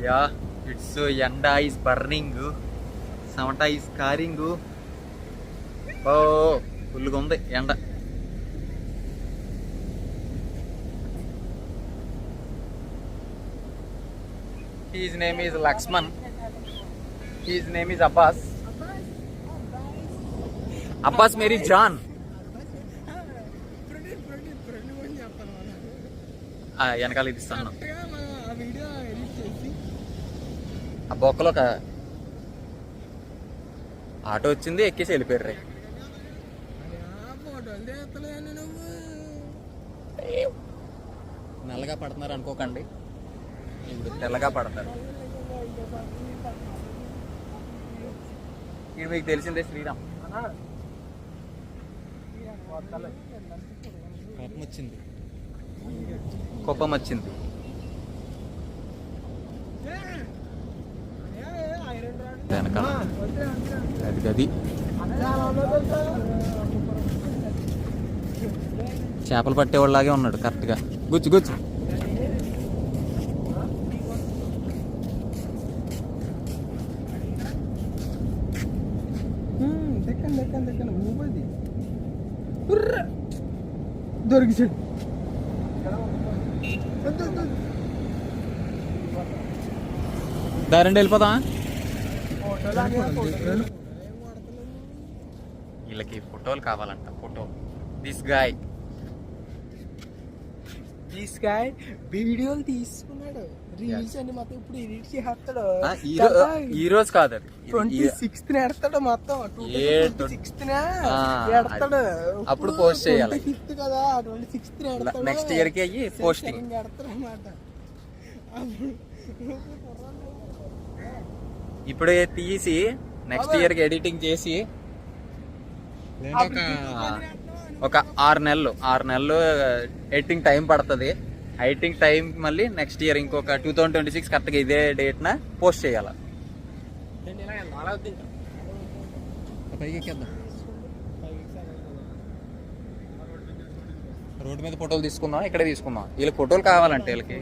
Yeah it's ఎండ is burning, సమట is Corning. ఓ ఫుల్గా ఉంది ఎండ. His name is Lakshman. His name is Abbas. Abbas मेरी जान. వెనకాల ఇది ఇస్తాను. ఆ బొక్కలో ఒక ఆటో వచ్చింది, ఎక్కేసి వెళ్ళిపోయారు. నల్లగా పడుతున్నారు అనుకోకండి, ఇప్పుడు తెల్లగా పడతారు. ఇది మీకు తెలిసిందే శ్రీరామ్. కోపం వచ్చింది, కోపం వచ్చింది. వెనకాల అది గది చేపలు పట్టేవాళ్ళలాగే ఉన్నాడు కరెక్ట్గా. గుచ్చు గుచ్చు. దొరికిసాడు. దారండి వెళ్ళిపోదా. వీళ్ళకి ఫోటోలు కావాలంట. ఫోటో దిస్ గాయ్ వీడియోలు తీసుకున్నాడు, రీల్స్ అని మొత్తం ఇప్పుడు ఎడిట్ చేస్తాడు. ఈ రోజు కాదు, 26th ఎడతాడు మొత్తం. 26th ఎడతాడు, అప్పుడు పోస్ట్ చేయాలి. 25th కదా, 26th ఎడతాడు. నెక్స్ట్ ఇయర్ కి అయ్యి పోస్టింగ్ ఎడతాడు అన్నమాట. ఇప్పుడే తీసి నెక్స్ట్ ఇయర్ కి ఎడిటింగ్ చేసి ఒక 6 నెలలు ఎడిటింగ్ టైం పడుతుంది. ఎడిటింగ్ టైం మళ్ళీ నెక్స్ట్ ఇయర్ ఇంకొక 2026 కరెక్ట్గా ఇదే డేట్న పోస్ట్ చేయాలి. రోడ్డు మీద ఫోటోలు తీసుకుందాం, ఇక్కడే తీసుకుందాం. వీళ్ళకి ఫోటోలు కావాలంటే వీళ్ళకి